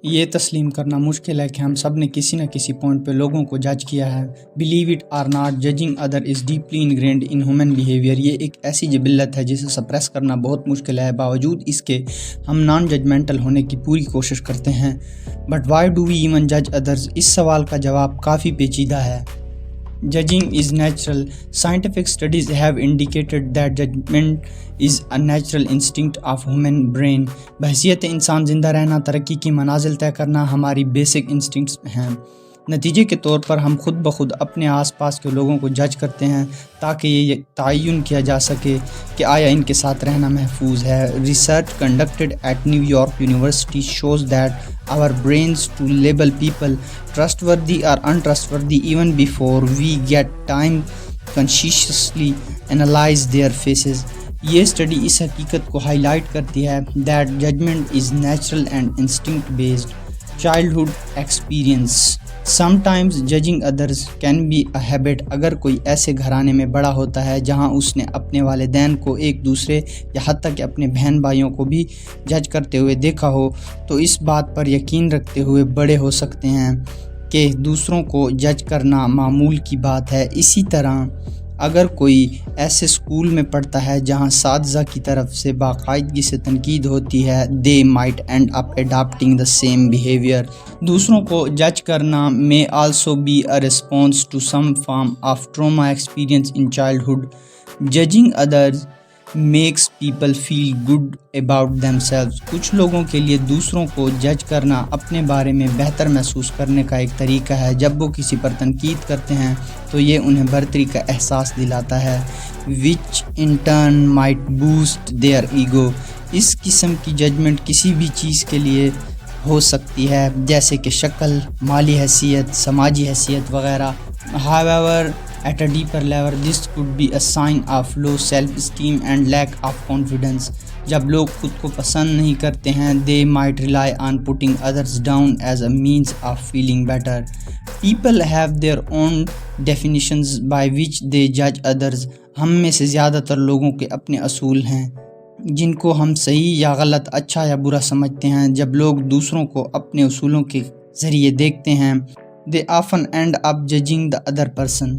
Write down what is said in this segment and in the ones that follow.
یہ تسلیم کرنا مشکل ہے کہ ہم سب نے کسی نہ کسی پوائنٹ پہ لوگوں کو جج کیا ہے۔ بلیو اٹ اور not, judging other is deeply ingrained in human behaviour. یہ ایک ایسی جبلت ہے جسے سپریس کرنا بہت مشکل ہے، باوجود اس کے ہم نان ججمنٹل ہونے کی پوری کوشش کرتے ہیں۔ But why do we even جج ادرز؟ اس سوال کا جواب کافی پیچیدہ ہے۔ Judging is natural. Scientific studies have indicated that judgment is a natural instinct of human brain. بحیثیت انسان زندہ رہنا، ترقی کی منازل طے کرنا ہماری بیسک انسٹنکٹس ہیں۔ نتیجے کے طور پر ہم خود بخود اپنے آس پاس کے لوگوں کو جج کرتے ہیں تاکہ یہ تعین کیا جا سکے کہ آیا ان کے ساتھ رہنا محفوظ ہے۔ Research conducted at New York University shows that our brains to label people trustworthy or untrustworthy even before we get time consciously analyze their faces. یہ اسٹڈی اس حقیقت کو ہائی لائٹ کرتی ہے that judgment is natural and instinct based. Childhood experience. Sometimes judging others can be a habit. اگر کوئی ایسے گھرانے میں بڑا ہوتا ہے جہاں اس نے اپنے والدین کو ایک دوسرے یا حتیٰ کہ اپنے بہن بھائیوں کو بھی جج کرتے ہوئے دیکھا ہو تو اس بات پر یقین رکھتے ہوئے بڑے ہو سکتے ہیں کہ دوسروں کو جج کرنا معمول کی بات ہے۔ اسی طرح اگر کوئی ایسے اسکول میں پڑھتا ہے جہاں اساتذہ کی طرف سے باقاعدگی سے تنقید ہوتی ہے they might end up adopting the same behavior. دوسروں کو جج کرنا may also be a response to some form of trauma experience in childhood. Judging others makes people feel good about themselves. کچھ لوگوں کے لیے دوسروں کو جج کرنا اپنے بارے میں بہتر محسوس کرنے کا ایک طریقہ ہے۔ جب وہ کسی پر تنقید کرتے ہیں تو یہ انہیں برتری کا احساس دلاتا ہے which in turn might boost their ego. اس قسم کی ججمنٹ کسی بھی چیز کے لیے ہو سکتی ہے جیسے کہ شکل، مالی حیثیت، سماجی حیثیت وغیرہ۔ However, at a deeper level, this could be a sign of low self-esteem and lack of confidence. جب لوگ خود کو پسند نہیں کرتے ہیں they might rely on putting others down as a means of feeling better. People have their own definitions by which they judge others. ہم میں سے زیادہ تر لوگوں کے اپنے اصول ہیں جن کو ہم صحیح یا غلط، اچھا یا برا سمجھتے ہیں۔ جب لوگ دوسروں کو اپنے اصولوں کے ذریعے دیکھتے ہیں they often end up judging the other person.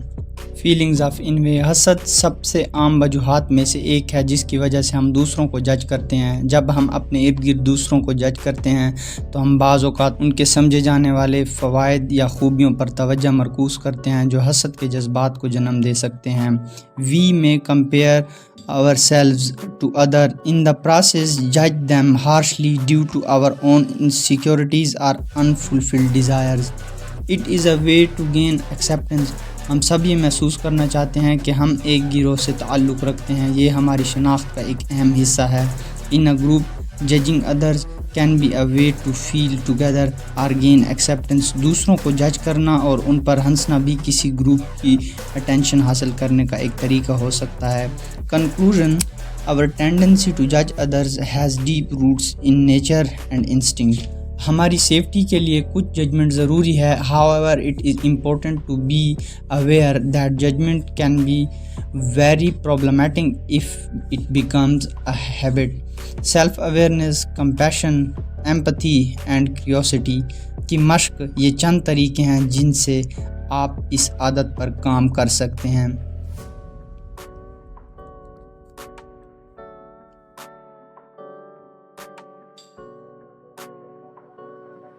Feelings of envy. حسد سب سے عام وجوہات میں سے ایک ہے جس کی وجہ سے ہم دوسروں کو جج کرتے ہیں۔ جب ہم اپنے ارد گرد دوسروں کو جج کرتے ہیں تو ہم بعض اوقات ان کے سمجھے جانے والے فوائد یا خوبیوں پر توجہ مرکوز کرتے ہیں جو حسد کے جذبات کو جنم دے سکتے ہیں۔ We may compare ourselves to others, in the process judge them harshly due to our own insecurities or unfulfilled desires. It is a way to gain acceptance. ہم سب یہ محسوس کرنا چاہتے ہیں کہ ہم ایک گروہ سے تعلق رکھتے ہیں، یہ ہماری شناخت کا ایک اہم حصہ ہے۔ In a group, judging others can be a way to feel together or gain acceptance. دوسروں کو جج کرنا اور ان پر ہنسنا بھی کسی گروپ کی اٹینشن حاصل کرنے کا ایک طریقہ ہو سکتا ہے۔ Conclusion. Our tendency to judge others has deep roots in nature and instinct. ہماری سیفٹی کے لیے کچھ ججمنٹ ضروری ہے۔ However, it is important to be aware that judgment can be very problematic if it becomes a habit. Self-awareness, compassion, empathy and curiosity کی مشق یہ چند طریقے ہیں جن سے آپ اس عادت پر کام کر سکتے ہیں۔